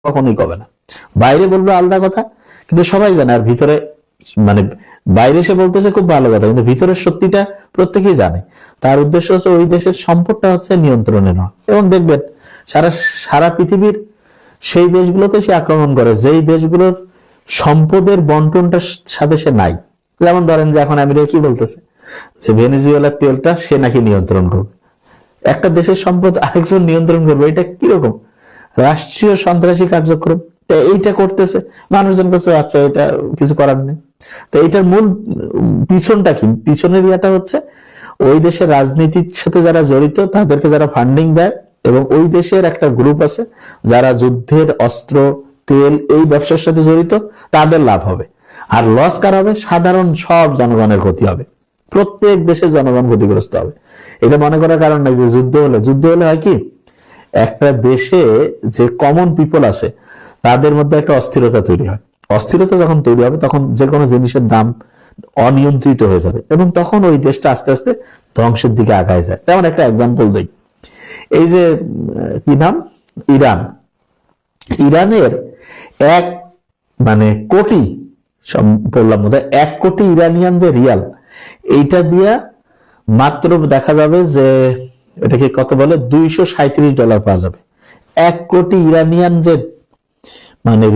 কখনোই কবে না। বাইরে বলবে আলাদা কথা, কিন্তু সবাই জানে। আর ভিতরে মানে বাইরে সে বলতেছে খুব ভালো কথা, কিন্তু ভিতরের সত্যিটা প্রত্যেকেই জানে। তার উদ্দেশ্য হচ্ছে ওই দেশের সম্পদটা হচ্ছে নিয়ন্ত্রণে নেওয়া। এবং দেখবেন সারা সারা পৃথিবীর সেই দেশগুলোতে সে আক্রমণ করে যেই দেশগুলোর সম্পদের বন্টনটার সাথে সে নাই। যেমন ধরেন যে এখন আমেরিকা কি বলতেছে যে ভেনেজুয়েলার তেলটা সে নাকি নিয়ন্ত্রণ করবে। একটা দেশের সম্পদ আরেকজন নিয়ন্ত্রণ করবে, এটা কিরকম রাষ্ট্রীয় সন্ত্রাসী কার্যক্রম। এইটা করতেছে, মানুষজন কাছে আচ্ছা এটা কিছু করার নেই। তো এইটার মূল পিছনটা কি? পিছনের ইয়াটা হচ্ছে ওই দেশের রাজনীতির সাথে যারা জড়িত তাদেরকে যারা ফান্ডিং দেয়, এবং ওই দেশের একটা গ্রুপ আছে যারা যুদ্ধের অস্ত্র তেল এই ব্যবসার সাথে জড়িত, তাদের লাভ হবে। আর লস কার হবে? সাধারণ সব জনগণের ক্ষতি হবে, প্রত্যেক দেশের জনগণ ক্ষতিগ্রস্ত হবে। এটা মনে করার কারণ নাই যে যুদ্ধ হলে হয় কি, একটা দেশে যে কমন পিপল আছে তাদের মধ্যে একটা অস্থিরতা তৈরি হয়। অস্থিরতা যখন তৈরি হবে তখন যে কোনো জিনিসের দাম অনিয়ন্ত্রিত হয়ে যাবে, এবং তখন ওই দেশটা আস্তে আস্তে ধ্বংসের দিকে আগায় যায়। তেমন একটা এক্সাম্পল দেই, এই যে কি নাম, ইরানের এক কোটি, বললাম বোধ হয় 1 কোটি ইরানিয়ান যে রিয়াল, এইটা দিয়া মাত্র দেখা যাবে যে এটাকে কত বলে, $237 পাওয়া যাবে। 1 কোটি ইরানিয়ান যে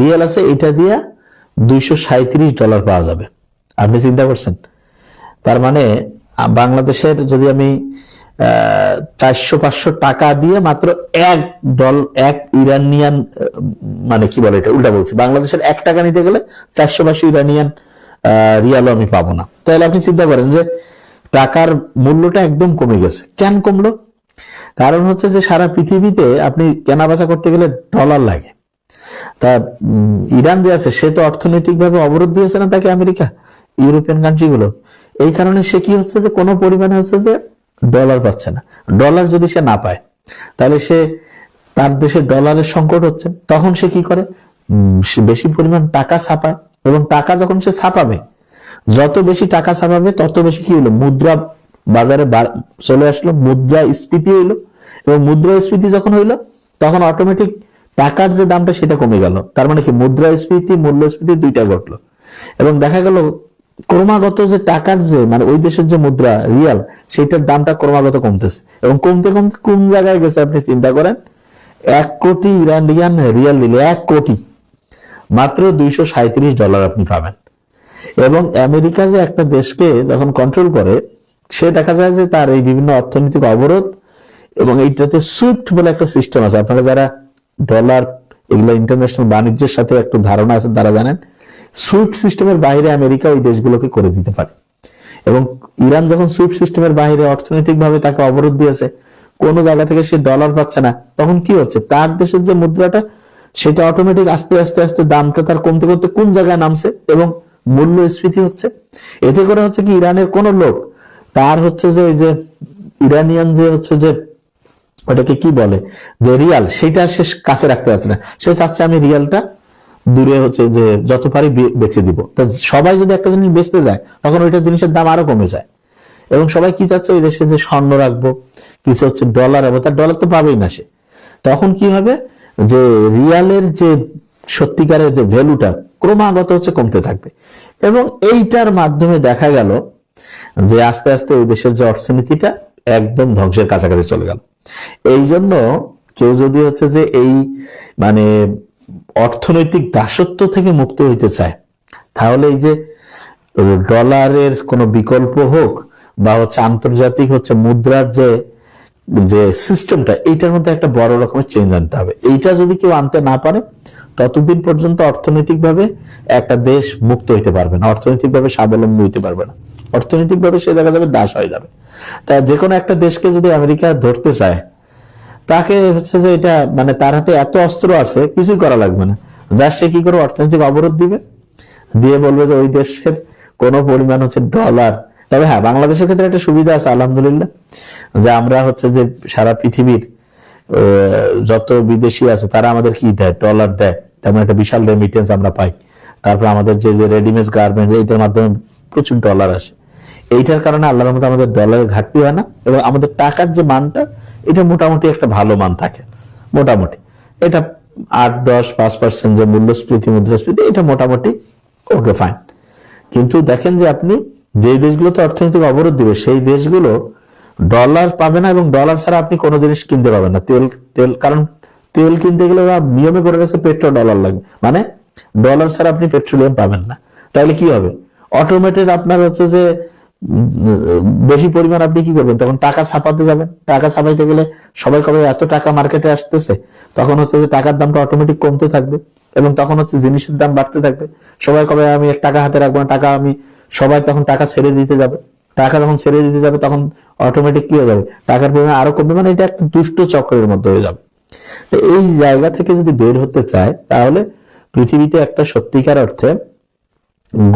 রিয়াল আছে, এটা দিয়া $237 পাওয়া যাবে। আপনি চিন্তা করছেন? তার মানে বাংলাদেশের যদি আমি 400-500 টাকা দিয়ে মাত্র এক ইরানিয়ান কি বলে, এটা উল্টা বলছি, বাংলাদেশের 1 টাকা নিতে গেলে 400-500 ইরানিয়ান রিয়ালও আমি পাবো না। তাহলে আপনি চিন্তা করেন যে টাকার মূল্যটা একদম কমে গেছে। কেন কমলো? কারণ হচ্ছে যে সারা পৃথিবীতে আপনি কেনা বেচা করতে গেলে ডলার লাগে। তা ইরান যে আছে সে তো অর্থনৈতিকভাবে অবরোধ দিয়েছে না তাকে আমেরিকা, ইউরোপিয়ান কান্ট্রি গুলো। এই কারণে সে কি হচ্ছে যে কোনো পরিমাণে হচ্ছে যে ডলার পাচ্ছে না। ডলার যদি সে না পায় তাহলে সে তার দেশে ডলারের সংকট হচ্ছে, তখন সে কি করে, বেশি পরিমাণ টাকা ছাপায়। এবং টাকা যখন সে ছাপাবে, যত বেশি টাকা ছাপাবে তত বেশি কি হলো, মুদ্রা বাজারে চলে আসলো, মুদ্রাস্ফীতি হইলো। এবং মুদ্রাস্ফীতি যখন হইলো তখন অটোমেটিক টাকার যে দামটা সেটা কমে গেল। তার মানে কি, মুদ্রাস্ফীতি মূল্যস্ফীতি দুইটা ঘটলো। এবং দেখা গেল ক্রমাগত যে টাকার যে ওই দেশের যে মুদ্রা রিয়াল, সেটার দামটা ক্রমাগত কমতেছে। এবং কমতে কমতে কোন জায়গায় গেছে আপনি চিন্তা করেন, 1 কোটি ইরানিয়ান রিয়াল দিলে 1 কোটি মাত্র $237 আপনি পাবেন। এবং আমেরিকা যে একটা দেশকে যখন কন্ট্রোল করে, সে দেখা যায় যে তার এই বিভিন্ন অর্থনৈতিক অবরোধ, এবং এইটাতে সুইফট বলে একটা সিস্টেম আছে। আপনারা যারা ডলার এগুলো ইন্টারন্যাশনাল বাণিজ্যের সাথে একটু ধারণা আছে তারা জানেন, সুইফট সিস্টেমের বাইরে আমেরিকা ওই দেশগুলোকে করে দিতে পারে। এবং ইরান যখন সুইফট সিস্টেমের বাইরে অর্থনৈতিকভাবে তাকে অবরোধ দিয়েছে, কোনো জায়গা থেকে সে ডলার পাচ্ছে না, তখন কি হচ্ছে, তার দেশের যে মুদ্রাটা সেটা অটোমেটিক আস্তে আস্তে আস্তে দামটা তার কমতে করতে কোন জায়গায় নামছে, এবং মূল্যস্ফীতি হচ্ছে। এতে করে হচ্ছে কি, ইরানের কোন লোক তার হচ্ছে যে ওই যে ইরানিয়ান যে হচ্ছে যে ওটাকে কি বলে যে রিয়াল, সেটা সে কাছে রাখতে পারছে না। সে চাচ্ছে আমি রিয়ালটা দূরে হচ্ছে যে যত পারি বেচে দিব। তো সবাই যদি একটা জিনিস বেচতে যায় তখন ওইটা জিনিসের দাম আরো কমে যায়। এবং সবাই কি চাচ্ছে, ওই দেশে যে স্বর্ণ রাখবো, কিছু হচ্ছে ডলার রাখবো, তার ডলার তো পাবেই না সে। তখন কি হবে, যে রিয়ালের যে সত্যিকারের যে ভ্যালুটা ক্রমাগত হচ্ছে কমতে থাকবে। এবং এইটার মাধ্যমে দেখা গেল যে আস্তে আস্তে ওই দেশের যে অর্থনীতিটা একদম ধ্বংসের কাছাকাছি চলে গেল। এই জন্য কেউ যদি হচ্ছে যে এই অর্থনৈতিক দাসত্ব থেকে মুক্ত হইতে চায়, তাহলে এই যে ডলারের কোনো বিকল্প হোক বা হচ্ছে আন্তর্জাতিক হচ্ছে মুদ্রার যে সিস্টেমটা, এইটার মধ্যে একটা বড় রকমের চেঞ্জ আনতে হবে। এইটা যদি কেউ আনতে না পারে, ততদিন পর্যন্ত অর্থনৈতিকভাবে একটা দেশ মুক্ত হইতে পারবে না, অর্থনৈতিকভাবে স্বাবলম্বী হইতে পারবে না। অর্থনৈতিকভাবে সে দেখা যাবে দাস হয়ে যাবে। তা যে কোনো একটা দেশকে যদি আমেরিকা ধরতে চায়, তাকে হচ্ছে যে এটা তার হাতে এত অস্ত্র আছে, কিছুই করা লাগবে না। যা সে কি করে, অর্থনৈতিক অবরোধ দিবে, দিয়ে বলবে যে ওই দেশের কোনো পরিমাণ হচ্ছে ডলার। তবে হ্যাঁ, বাংলাদেশের ক্ষেত্রে একটা সুবিধা আছে আলহামদুলিল্লাহ, যে আমরা হচ্ছে যে সারা পৃথিবীর যত বিদেশি আছে তারা আমাদের কি দেয়, ডলার দেয়। তেমন একটা বিশাল রেমিটেন্স আমরা পাই। তারপর আমাদের যে রেডিমেড গার্মেন্ট, এইটার মাধ্যমে প্রচুর ডলার আসে। এইটার কারণে আল্লাহর মতো আমাদের ডলারের ঘাটতি হয় না, এবং আমাদের টাকার যে মানটা এটা মোটামুটি একটা ভালো মান থাকে। মোটামুটি এটা 8-10-5% যে মূল্যস্ফীতি মুদ্রাস্ফীতি, এটা মোটামুটি ওকে ফাইন। কিন্তু দেখেন যে আপনি যে দেশগুলোতে অর্থনৈতিক অবরোধ দিবে সেই দেশগুলো ডলার পাবে না, এবং ডলার ছাড়া আপনি কোনো জিনিস কিনতে পাবেন না। তেল কারণ তেল কিনতে গেলে নিয়মে করে রয়েছে পেট্রো ডলার লাগবে, মানে ডলার ছাড়া আপনি পেট্রোলিয়াম পাবেন না। তাহলে কি হবে? অটোমেটেড আপনার হচ্ছে যে বেশি পরিমাণ আপনি কি করবেন, তখন টাকা ছাপাতে যাবেন। টাকা ছাপাইতে গেলে সবাই কবে এত টাকা মার্কেটে আসতেছে, তখন হচ্ছে যে টাকার দামটা অটোমেটিক কমতে থাকবে, এবং তখন হচ্ছে জিনিসের দাম বাড়তে থাকবে। সবাই কবে আমি টাকা হাতে রাখবো না, টাকা আমি সবাই তখন টাকা ছেড়ে দিতে যাবে। টাকা যখন ছেড়ে দিতে যাবে তখন অটোমেটিক কি হয়ে যাবে, টাকার পরিমাণ আরো কমবে, মানে এটা একটা দুষ্ট চক্রের মধ্যে হয়ে যাবে। তো এই জায়গা থেকে যদি বের হতে চায় তাহলে পৃথিবীতে একটা সত্যিকার অর্থে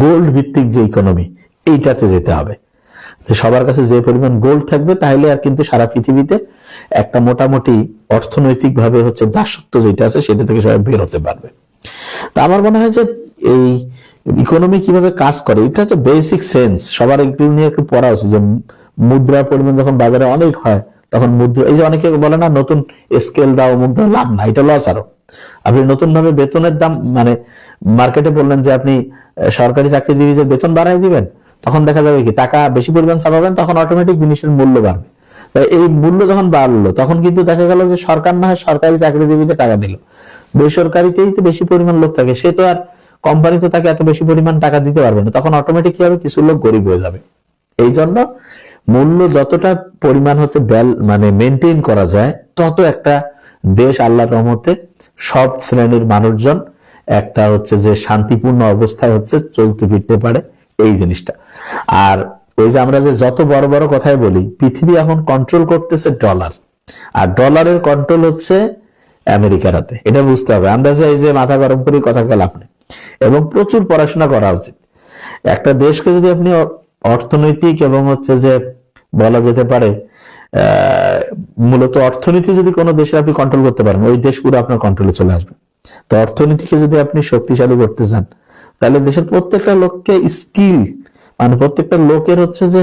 গোল্ড ভিত্তিক যে ইকোনমি, এইটাতে যেতে হবে। সবার কাছে যে পরিমাণ গোল্ড থাকবে তাহলে আর কিন্তু সারা পৃথিবীতে একটা মোটামুটি অর্থনৈতিক ভাবে হচ্ছে দাসত্ব যেটা আছে সেটা থেকে সবাই বের হতে পারবে। তা আমার মনে হয় যে এই ইকোনমি কিভাবে কাজ করে এটা হচ্ছে বেসিক সেন্স, সবার এগুলো নিয়ে একটু পড়া উচিত। যে মুদ্রার পরিমাণ যখন বাজারে অনেক হয় তখন মুদ্রা, এই যে অনেকে বলে না নতুন স্কেল দাও মুখ দাও, লাভ না, এটা লস। আরো আপনি নতুন ভাবে বেতনের দাম মানে মার্কেটে বললেন যে আপনি সরকারি চাকরিজীবীদের বেতন বাড়াই দিবেন, তখন দেখা যাবে কি টাকা বেশি পরিমাণ ছাপাবেন, তখন অটোমেটিক জিনিসের মূল্য বাড়বে। এই মূল্য যখন বাড়লো তখন কিন্তু দেখা গেল যে সরকার না হয় সরকারি চাকরিজীবীদের টাকা দিল, বেসরকারিতেই তো বেশি পরিমাণ লোক থাকে, সে তো আর কোম্পানি তো তাকে এত বেশি পরিমাণ টাকা দিতে পারবে না, তখন অটোমেটিক কি হবে, কিছু লোক গরিব হয়ে যাবে। এই জন্য মূল্য যতটা পরিমাণ হচ্ছে মানে মেনটেন করা যায়, তত একটা দেশ আল্লাহর রহমতে সব শ্রেণীর মানুষজন একটা হচ্ছে যে শান্তিপূর্ণ অবস্থায় হচ্ছে চলতে ফিরতে পারে, এই জিনিসটা। আর ওই যে আমরা যে যত বড় বড় কথাই বলি, পৃথিবী এখন কন্ট্রোল করতেছে ডলার, আর ডলারের কন্ট্রোল হচ্ছে আমেরিকার হাতে, এটা বুঝতে হবে। আন্দাজে এই যে মাথা গরম করে কথা বলা আপনি, এবং প্রচুর পড়াশোনা করা উচিত। একটা দেশকে যদি আপনি অর্থনৈতিক এবং হচ্ছে যে বলা যেতে পারে মূলত অর্থনীতি যদি কোনো দেশে আপনি কন্ট্রোল করতে পারেন, ওই দেশ পুরো আপনার কন্ট্রোলে চলে আসবে। তো অর্থনীতিকে যদি আপনি শক্তিশালী করতে চান তাহলে দেশের প্রত্যেকটা লোককে স্কিল, মানে প্রত্যেকটা লোকের হচ্ছে যে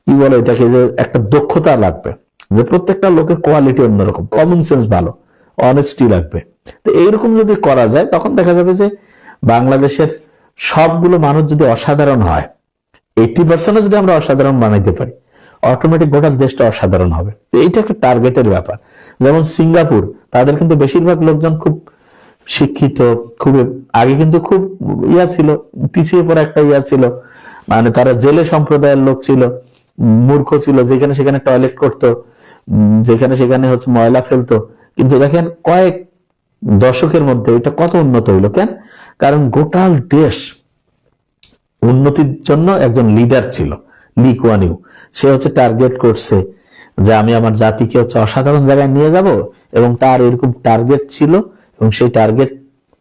কি বলে এটাকে, যে একটা দক্ষতা লাগবে, যে প্রত্যেকটা লোকের কোয়ালিটি অন্যরকম, কমন সেন্স ভালো, অনেস্টি লাগবে। তো এইরকম যদি করা যায় তখন দেখা যাবে যে বাংলাদেশের সবগুলো মানুষ যদি অসাধারণ হয়, 80% যদি আমরা অসাধারণ বানাইতে পারি, অটোমেটিক গোটা দেশটা অসাধারণ হবে। এইটা একটা টার্গেটের ব্যাপার। যেমন সিঙ্গাপুর, তাদের কিন্তু বেশিরভাগ লোকজন খুব শিক্ষিত, খুব আগে কিন্তু খুব ছিল, পিছিয়ে পড়া একটা ছিল, মানে তারা জেলে সম্প্রদায়ের লোক ছিল, মূর্খ ছিল, যেখানে সেখানে টয়লেট করতো, যেখানে সেখানে হচ্ছে ময়লা ফেলতো। কিন্তু দেখেন কয়েক দশকের মধ্যে এটা কত উন্নত হইলো। কেন? কারণ গোটা দেশ উন্নতির জন্য একজন লিডার ছিল, লি কুয়ান ইউ। সে হচ্ছে টার্গেট করছে যে আমি আমার জাতিকে হচ্ছে অসাধারণ জায়গায় নিয়ে যাব, এবং তার এরকম টার্গেট ছিল, এবং সেই টার্গেট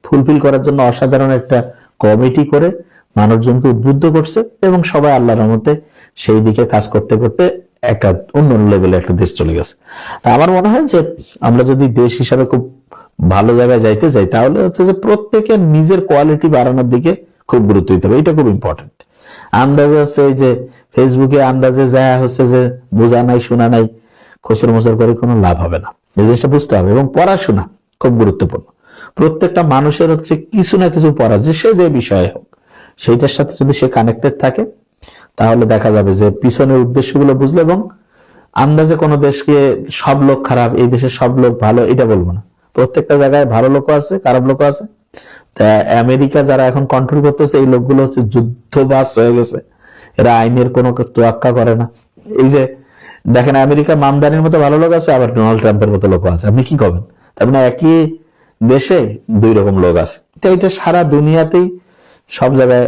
ফুলফিল করার জন্য অসাধারণ একটা কমিটি করে মানুষজনকে উদ্বুদ্ধ করছে, এবং সবাই আল্লাহর রহমতে সেই দিকে কাজ করতে করতে একটা অন্য লেভেলে একটা দেশ চলে গেছে। তা আমার মনে হয় যে আমরা যদি দেশ হিসাবে খুব ভালো জায়গায় যাইতে চাই তাহলে হচ্ছে যে প্রত্যেকের নিজের কোয়ালিটি বাড়ানোর দিকে খুব গুরুত্ব দিতে হবে, এটা খুব ইম্পর্টেন্ট। আন্দাজে হচ্ছে এই যে ফেসবুকে আন্দাজে যা হচ্ছে যে বোঝা নাই শোনা নাই খসর মসর করে কোনো লাভ হবে না, এই জিনিসটা বুঝতে হবে। এবং পড়াশোনা খুব গুরুত্বপূর্ণ, প্রত্যেকটা মানুষের হচ্ছে কিছু না কিছু পড়া, যে সে যে বিষয়ে হোক সেইটার সাথে যদি সে কানেক্টেড থাকে তাহলে দেখা যাবে যে পিছনের উদ্দেশ্যগুলো বুঝলে, এবং আন্দাজে কোনো দেশকে সব লোক খারাপ, এই দেশের সব লোক ভালো, এটা বলবো না। প্রত্যেকটা জায়গায় ভালো লোক আছে, খারাপ লোক আছে। তা আমেরিকা যারা এখন কন্ট্রোল করতেছে, এই লোকগুলো হচ্ছে যুদ্ধবাজ হয়ে গেছে, এরা আইনের কোনো তোয়াক্কা করে না। এই যে দেখেন আমেরিকা মামদানির মতো ভালো লোক আছে, আবার ডোনাল্ড ট্রাম্পের মতো লোক আছে, আপনি কি করবেন? তার মানে একই দেশে দুই রকম লোক আছে। তো এটা সারা দুনিয়াতেই সব জায়গায়।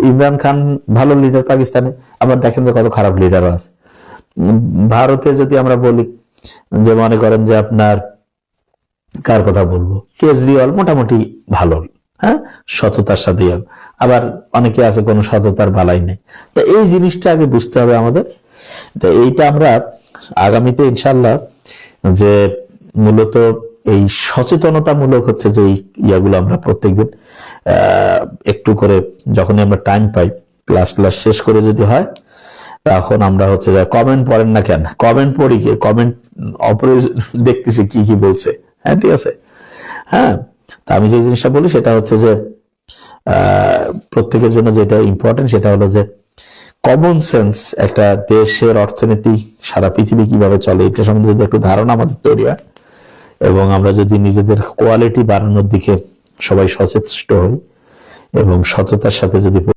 ইমরান খান ভালো লিডার পাকিস্তানে, আবার দেখেন যে কত খারাপ লিডারও আছে। ভারতে যদি আমরা বলি যে মনে করেন যে আপনার কার কথা বলবো, কেজরিওয়াল মোটামুটি ভালো, হ্যাঁ, সততার সাথে, আবার অনেকে আছে কোনো সততার বালাই নেই। তো এই জিনিসটা আগে বুঝতে হবে আমাদের। তো এইটা আমরা আগামীতে ইনশাল্লাহ যে মূলত এই সচেতনতামূলক হচ্ছে যে ইয়াগুলো আমরা প্রত্যেকদিন একটু করে যখনই আমরা টাইম পাই, ক্লাস শেষ করে যদি হয়, তখন আমরা হচ্ছে যে কমেন্ট পড়েন না কেন, কমেন্ট পড়ি, কমেন্ট অপরে দেখতেছি কি কি বলছে, হ্যাঁ ঠিক আছে। হ্যাঁ, তা আমি যে জিনিসটা বলি সেটা হচ্ছে যে প্রত্যেকের জন্য যেটা ইম্পর্টেন্ট সেটা হলো যে কমন সেন্স, একটা দেশের অর্থনীতি সারা পৃথিবী কিভাবে চলে এটা সম্বন্ধে যদি একটু ধারণা আমাদের তৈরি হয় এবং আমরা যদি নিজেদের কোয়ালিটি বাড়ানোর দিকে সবাই সচেষ্ট হই এবং সততার সাথে যদি